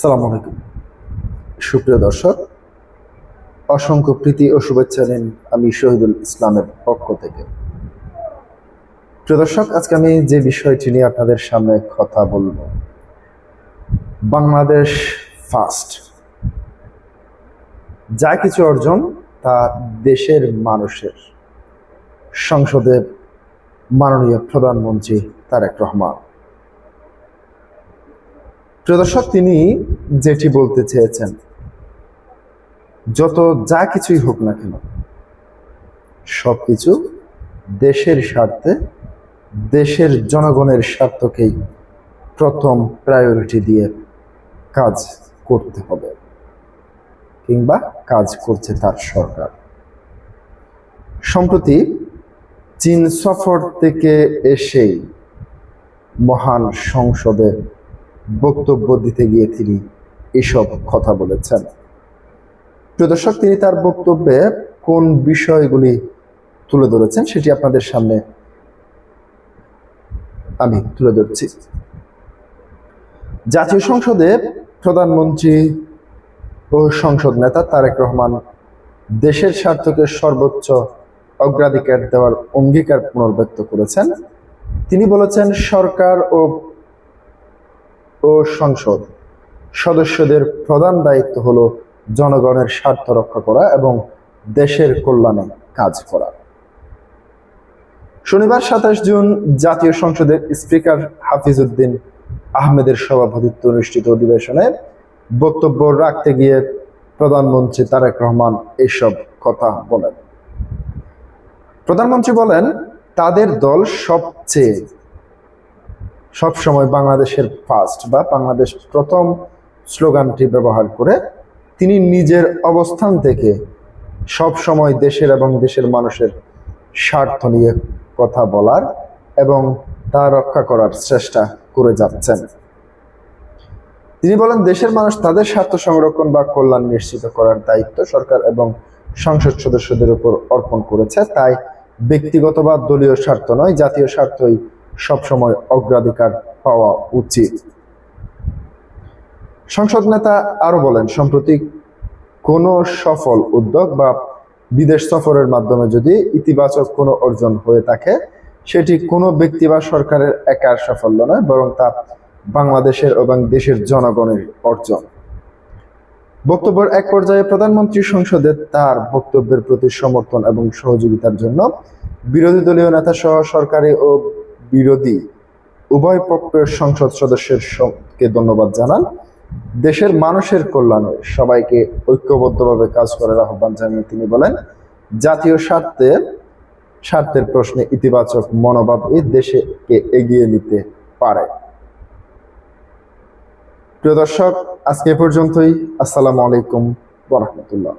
আসসালামু আলাইকুম সুপ্রিয় দর্শক, অসংখ্য প্রীতি ও শুভেচ্ছা নিন আমি শহীদুল ইসলামের পক্ষ থেকে। প্রিয় দর্শক, আজকে আমি যে বিষয়টি নিয়ে আপনাদের সামনে কথা বলবো, বাংলাদেশ ফার্স্ট। যা কিছু অর্জন তা দেশের মানুষের। সংসদে মাননীয় প্রধানমন্ত্রী তারেক রহমান। প্রিয় দর্শক, তিনি যেটি বলতে চেয়েছেন, যত যা কিছুই হোক না কেন সবকিছু দেশের স্বার্থে, দেশের জনগণের স্বার্থকেই প্রথম প্রায়োরিটি দিয়ে কাজ করতে হবে, কিংবা কাজ করছে তার সরকার। সম্প্রতি চীন সফর থেকে এসেই মহান সংসদে বক্তব্য দিতে গিয়ে তিনি এসব কথা বলেছেন। প্রিয় দর্শক, তিনি তার বক্তব্যে কোন বিষয়গুলি তুলে ধরেছেন সেটি আপনাদের সামনে আমি তুলে ধরছি। জাতীয় সংসদে প্রধানমন্ত্রী ও সংসদ নেতা তারেক রহমান দেশের স্বার্থকে সর্বোচ্চ অগ্রাধিকার দেওয়ার অঙ্গীকার পুনর্ব্যক্ত করেছেন। তিনি বলেছেন, সরকার ও সংসদ সদস্যদের প্রধান দায়িত্ব হলো জনগণের স্বার্থ রক্ষা করা এবং দেশের কল্যাণে কাজ করা। শনিবার 27 জুন জাতীয় সংসদের স্পিকার হাফিজ উদ্দিন আহমেদের সভাপতিত্বে অনুষ্ঠিত অধিবেশনে বক্তব্য রাখতে গিয়ে প্রধানমন্ত্রী তারেক রহমান এসব কথা বলেন। প্রধানমন্ত্রী বলেন, তাদের দল সবসময় বাংলাদেশের ফার্স্ট বা বাংলাদেশ প্রথম স্লোগানটি ব্যবহার করে তিনি নিজের অবস্থান থেকে সবসময় দেশের এবং দেশের মানুষের স্বার্থ নিয়ে কথা বলার এবং তা রক্ষা করার চেষ্টা করে যাচ্ছেন। তিনি বলেন, দেশের মানুষ তাদের স্বার্থ সংরক্ষণ বা কল্যাণ নিশ্চিত করার দায়িত্ব সরকার এবং সংসদ সদস্যদের উপর অর্পণ করেছে। তাই ব্যক্তিগত বা দলীয় স্বার্থ নয়, জাতীয় স্বার্থই সবসময় অগ্রাধিকার পাওয়া উচিত। সংসদ নেতা আরো বলেন, সম্প্রতি কোনো সফল উদ্যোগ বা বিদেশ সফরের মাধ্যমে যদি ইতিবাচক কোনো অর্জন হয়ে থাকে, সেটি কোনো ব্যক্তি বা সরকারের একার সাফল্য নয়, বরং তা বাংলাদেশের এবং দেশের জনগণের অর্জন। বক্তব্যের এক পর্যায়ে প্রধানমন্ত্রী সংসদে তার বক্তব্যের প্রতি সমর্থন এবং সহযোগিতার জন্য বিরোধী দলীয় নেতা সহ সরকারি ও বিরোধী উভয় পক্ষের সংসদ সদস্যকে ধন্যবাদ জানান। দেশের মানুষের কল্যাণে সবাইকে ঐক্যবদ্ধভাবে কাজ করার আহ্বান জানিয়ে তিনি বলেন, জাতীয় স্বার্থের প্রশ্নে ইতিবাচক মনোভাবই দেশকে এগিয়ে নিতে পারে। প্রিয় দর্শক, আজকে এ পর্যন্তই। আসসালামু আলাইকুম ওয়া রাহমাতুল্লাহ।